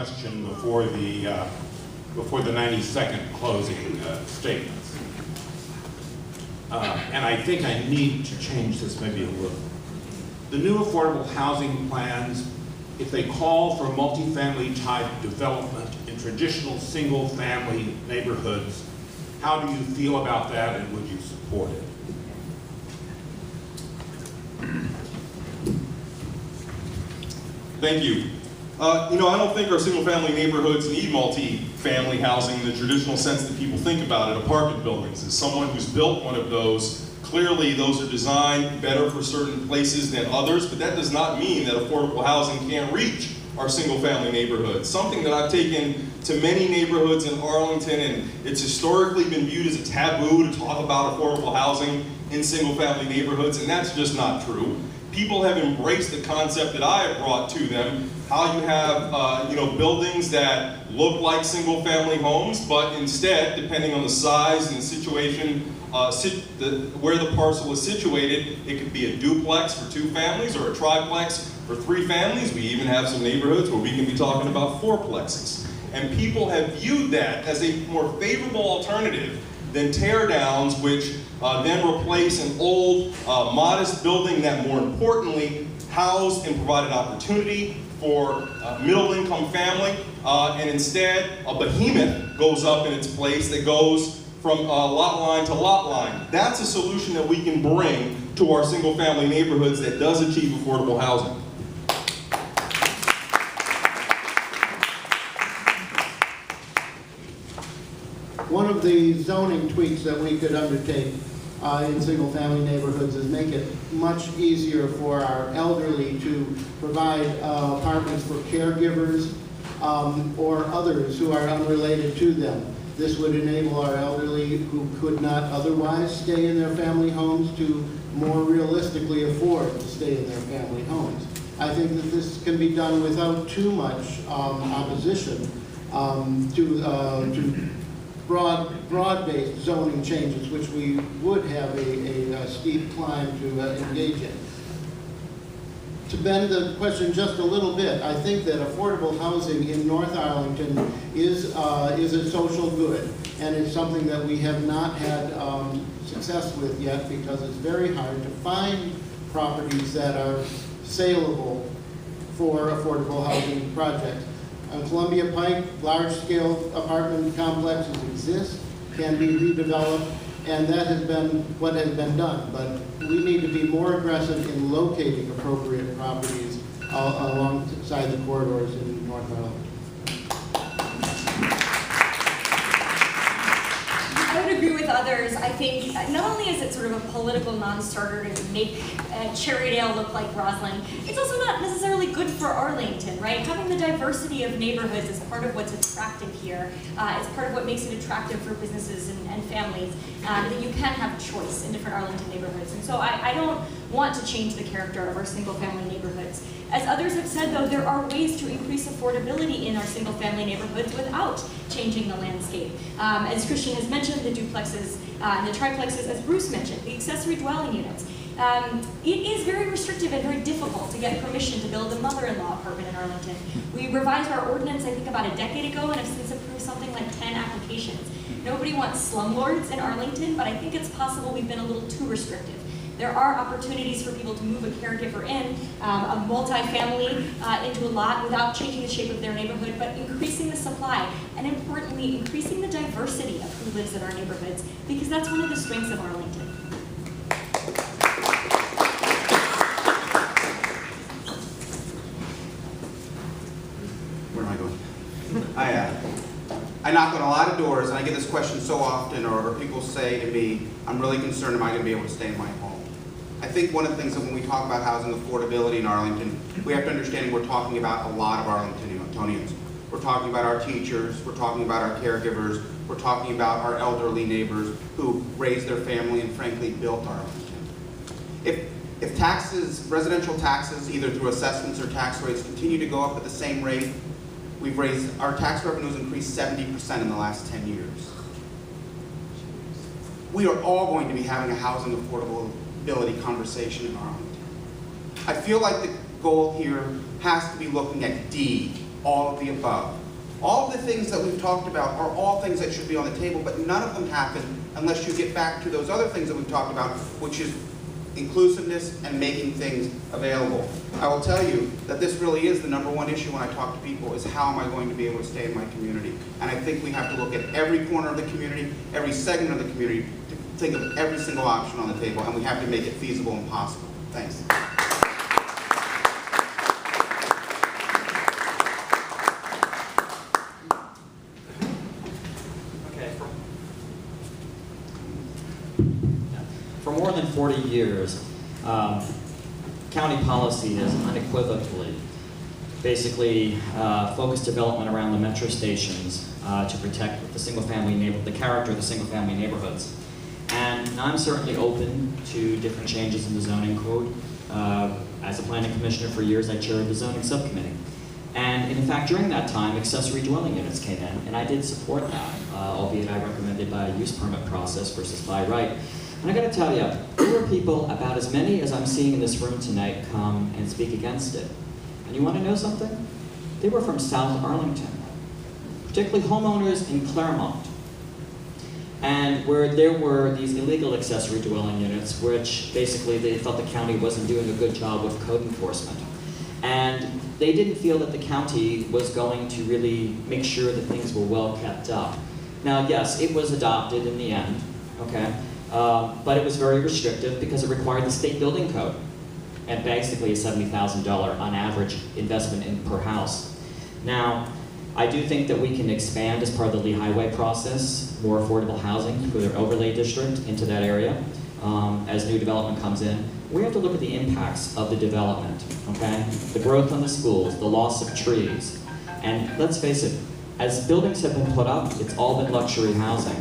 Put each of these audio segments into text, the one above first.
question before the 90-second closing statements. And I think I need to change this maybe a little. The new affordable housing plans, if they call for multifamily type development in traditional single-family neighborhoods, how do you feel about that, and would you support it? Thank you. I don't think our single-family neighborhoods need multi-family housing in the traditional sense that people think about it, apartment buildings. As someone who's built one of those, clearly those are designed better for certain places than others, but that does not mean that affordable housing can't reach our single-family neighborhoods. Something that I've taken to many neighborhoods in Arlington, and it's historically been viewed as a taboo to talk about affordable housing in single-family neighborhoods, and that's just not true. People have embraced the concept that I have brought to them, how you have buildings that look like single-family homes, but instead, depending on the size and the situation, where the parcel is situated, it could be a duplex for 2 families or a triplex for 3 families. We even have some neighborhoods where we can be talking about 4plexes. And people have viewed that as a more favorable alternative than tear downs, which then replace an old, modest building that more importantly housed and provided opportunity for a middle-income family, and instead a behemoth goes up in its place that goes from lot line to lot line. That's a solution that we can bring to our single-family neighborhoods that does achieve affordable housing. One of the zoning tweaks that we could undertake in single-family neighborhoods is make it much easier for our elderly to provide apartments for caregivers or others who are unrelated to them. This would enable our elderly who could not otherwise stay in their family homes to more realistically afford to stay in their family homes. I think that this can be done without too much opposition to broad-based zoning changes, which we would have a steep climb to engage in. To bend the question just a little bit, I think that affordable housing in North Arlington is a social good, and it's something that we have not had success with yet because it's very hard to find properties that are saleable for affordable housing projects. On Columbia Pike, large-scale apartment complexes exist, can be redeveloped, and that has been what has been done. But we need to be more aggressive in locating appropriate properties alongside the corridors in North Arlington. I would agree with others. I think not only is it sort of a political non-starter to make Cherrydale look like Roslyn, it's also not necessarily good for Arlington, right? Having the diversity of neighborhoods is part of what's attractive here. It's part of what makes it attractive for businesses and families, that you can have choice in different Arlington neighborhoods. And so I don't want to change the character of our single-family neighborhoods. As others have said, though, there are ways to increase affordability in our single-family neighborhoods without changing the landscape. As Christian has mentioned, the duplexes and the triplexes, as Bruce mentioned, the accessory dwelling units. It is very restrictive and very difficult to get permission to build a mother-in-law apartment in Arlington. We revised our ordinance, I think, about a decade ago, and have since approved something like 10 applications. Nobody wants slumlords in Arlington, but I think it's possible we've been a little too restrictive. There are opportunities for people to move a caregiver in, a multi-family into a lot without changing the shape of their neighborhood, but increasing the supply, and importantly, increasing the diversity of who lives in our neighborhoods, because that's one of the strengths of Arlington. Where am I going? I knock on a lot of doors, and I get this question so often, or people say to me, I'm really concerned, am I going to be able to stay in my home? I think one of the things that when we talk about housing affordability in Arlington, we have to understand we're talking about a lot of Arlingtonians. We're talking about our teachers, we're talking about our caregivers, we're talking about our elderly neighbors who raised their family and frankly built Arlington. If taxes, residential taxes, either through assessments or tax rates, continue to go up at the same rate, our tax revenues increased 70% in the last 10 years. We are all going to be having a housing affordability conversation in Arlington. I feel like the goal here has to be looking at D all of the above. All of the things that we've talked about are all things that should be on the table, but none of them happen unless you get back to those other things that we've talked about, which is inclusiveness and making things available. I will tell you that this really is the #1 issue when I talk to people, is how am I going to be able to stay in my community? And I think we have to look at every corner of the community, every segment of the community, to think of every single option on the table, and we have to make it feasible and possible. Thanks. For more than 40 years, county policy has unequivocally basically focused development around the metro stations to protect the character of the single-family neighborhoods. And I'm certainly open to different changes in the zoning code. As a planning commissioner for years, I chaired the zoning subcommittee. And in fact, during that time, accessory dwelling units came in, and I did support that, albeit I recommended by a use permit process versus by right. And I gotta tell you, there were people, about as many as I'm seeing in this room tonight, come and speak against it. And you wanna know something? They were from South Arlington, particularly homeowners in Claremont. And where there were these illegal accessory dwelling units, which basically they thought the county wasn't doing a good job with code enforcement. And they didn't feel that the county was going to really make sure that things were well kept up. Now, yes, it was adopted in the end, okay? But it was very restrictive because it required the state building code and basically a $70,000 on average investment in per house. Now, I do think that we can expand as part of the Lee Highway process, more affordable housing through their overlay district into that area as new development comes in. We have to look at the impacts of the development, okay? The growth on the schools, the loss of trees. And let's face it, as buildings have been put up, it's all been luxury housing.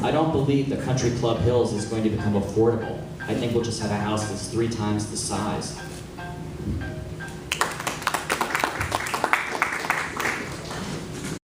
I don't believe that Country Club Hills is going to become affordable. I think we'll just have a house that's 3 times the size.